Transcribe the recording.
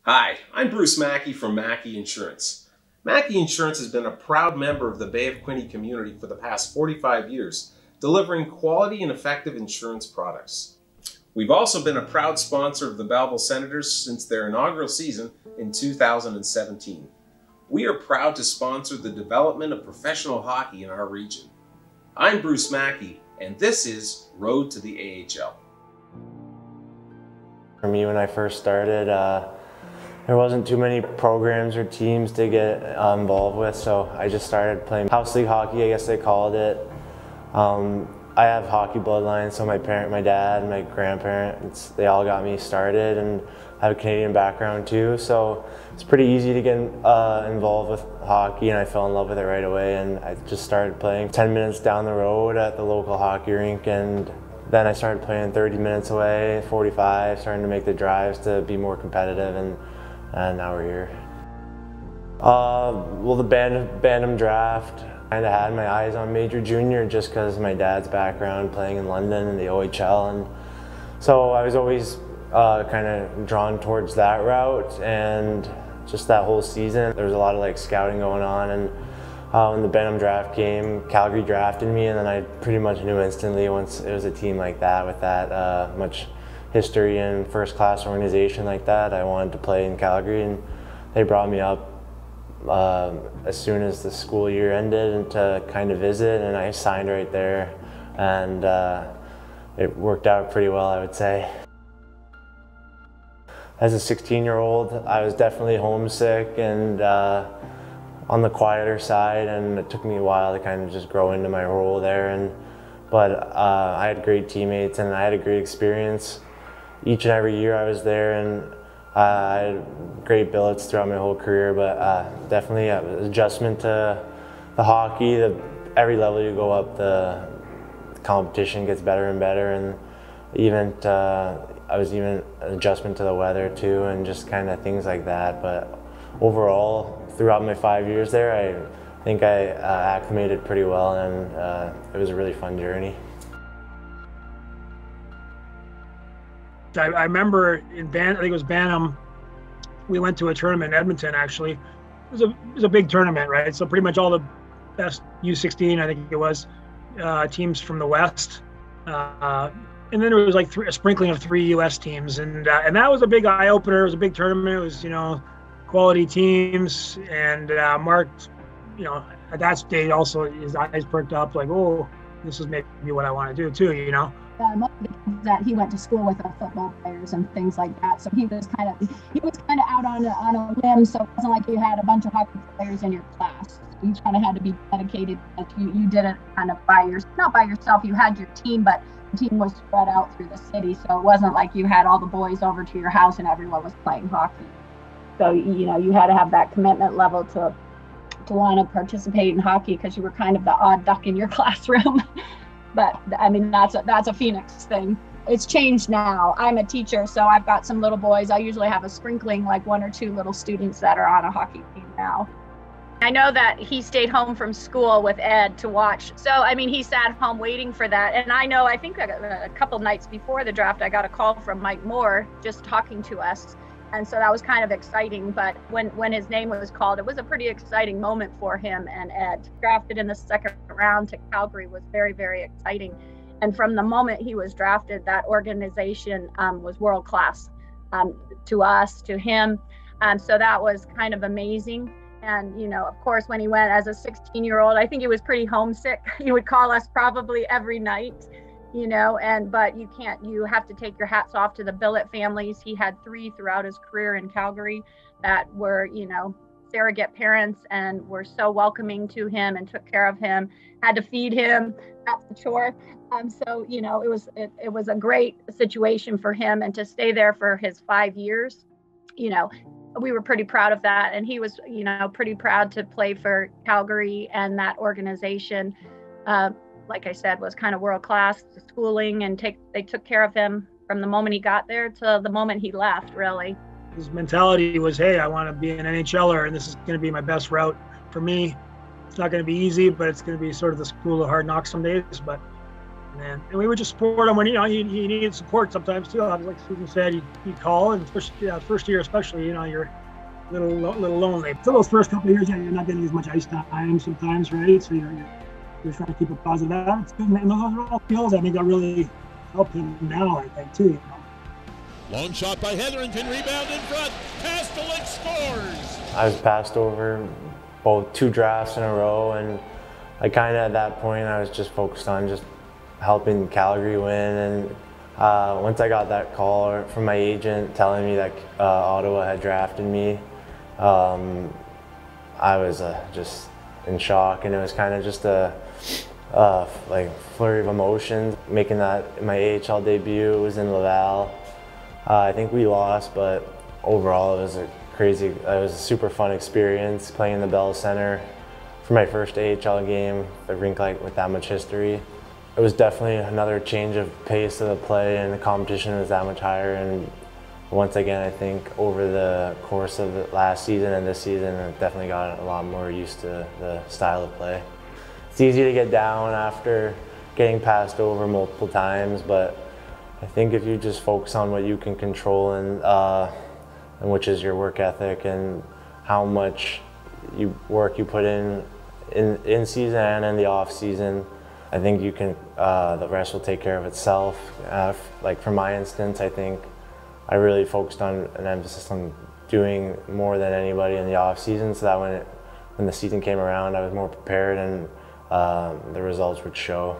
Hi, I'm Bruce Mackay from Mackay Insurance. Mackay Insurance has been a proud member of the Bay of Quinte community for the past 45 years, delivering quality and effective insurance products. We've also been a proud sponsor of the Belleville Senators since their inaugural season in 2017. We are proud to sponsor the development of professional hockey in our region. I'm Bruce Mackay, and this is Road to the AHL. For me, when I first started, there wasn't too many programs or teams to get involved with, so I just started playing house league hockey, I guess they called it. I have hockey bloodline, so my dad, and my grandparents, they all got me started, and I have a Canadian background too, so it's pretty easy to get involved with hockey, and I fell in love with it right away, and I just started playing 10 minutes down the road at the local hockey rink, and then I started playing 30 minutes away, 45, starting to make the drives to be more competitive, and now we're here. Well, the Bantam draft, I kind of had my eyes on Major Junior just because of my dad's background playing in London in the AHL, and so I was always kind of drawn towards that route, and just that whole season there was a lot of scouting going on, and when the Bantam draft came, Calgary drafted me, and then I pretty much knew instantly once it was a team like that with that much history and first-class organization like that, I wanted to play in Calgary, and they brought me up as soon as the school year ended and to kind of visit, and I signed right there, and it worked out pretty well, I would say. As a 16-year-old, I was definitely homesick and on the quieter side, and it took me a while to kind of just grow into my role there, but I had great teammates and I had a great experience. Each and every year I was there, and I had great billets throughout my whole career, but definitely adjustment to the hockey. Every level you go up, the competition gets better and better, and I was even an adjustment to the weather too, and just kind of things like that. But overall, throughout my 5 years there, I think I acclimated pretty well, and it was a really fun journey. I remember I think it was Bantam, we went to a tournament in Edmonton, actually. It was a big tournament, right? So pretty much all the best U16, I think it was, teams from the West. And then there was a sprinkling of 3 US teams. And that was a big eye-opener. It was a big tournament. It was, quality teams. And Mark, at that stage also, his eyes perked up like, oh, this is maybe what I want to do too, Most of the kids that he went to school with are football players and things like that, so he was kind of out on a limb. So it wasn't like you had a bunch of hockey players in your class. You kind of had to be dedicated. You did it kind of not by yourself. You had your team, but the team was spread out through the city, so it wasn't like you had all the boys over to your house and everyone was playing hockey. So you had to have that commitment level to want to participate in hockey because you were kind of the odd duck in your classroom. But I mean, that's a Phoenix thing. It's changed now. I'm a teacher, so I've got some little boys. I usually have a sprinkling, like 1 or 2 little students that are on a hockey team now. I know that he stayed home from school with Ed to watch. So, I mean, he sat home waiting for that. And I think a couple nights before the draft, I got a call from Mike Moore just talking to us. And so that was kind of exciting. But when his name was called, it was a pretty exciting moment for him and Ed. Drafted in the 2nd round to Calgary was very, very exciting. And from the moment he was drafted, that organization was world class to us, to him. So that was kind of amazing. And, of course, when he went as a 16-year-old, I think he was pretty homesick. He would call us probably every night. But you have to take your hats off to the Billet families. He had 3 throughout his career in Calgary that were, surrogate parents and were so welcoming to him and took care of him, had to feed him. That's a chore. So, it was a great situation for him, and to stay there for his 5 years, we were pretty proud of that. And he was, pretty proud to play for Calgary, and that organization, like I said, was kind of world class. The schooling, and they took care of him from the moment he got there to the moment he left, really. His mentality was, hey, I want to be an NHLer, and this is going to be my best route for me. It's not going to be easy, but it's going to be sort of the school of hard knocks some days. But And we would just support him when he needed support sometimes too. Like Susan said, he'd call, and first year especially, you're a little lonely. So those first couple of years, you're not getting as much ice time sometimes, right? So you're trying to keep a positive attitude, and those are all skills I think that really help him now, I think too. Long shot by Hetherington, rebound in front. Kastelic scores. I was passed over both 2 drafts in a row, and I kind of at that point I was just focused on just helping Calgary win. And once I got that call from my agent telling me that Ottawa had drafted me, I was just in shock, and it was kind of just a like flurry of emotions. Making that my AHL debut was in Laval. I think we lost, but overall it was a super fun experience playing in the Bell Center for my first AHL game, the rink with that much history. It was definitely another change of pace of the play, and the competition was that much higher. And once again, I think over the course of the last season and this season, I've definitely got a lot more used to the style of play. It's easy to get down after getting passed over multiple times, but I think if you just focus on what you can control, and which is your work ethic and how much work you put in season and in the off season, I think you can. The rest will take care of itself. Like for my instance, I think I really focused on an emphasis on doing more than anybody in the off season, so that when the season came around, I was more prepared, and the results would show.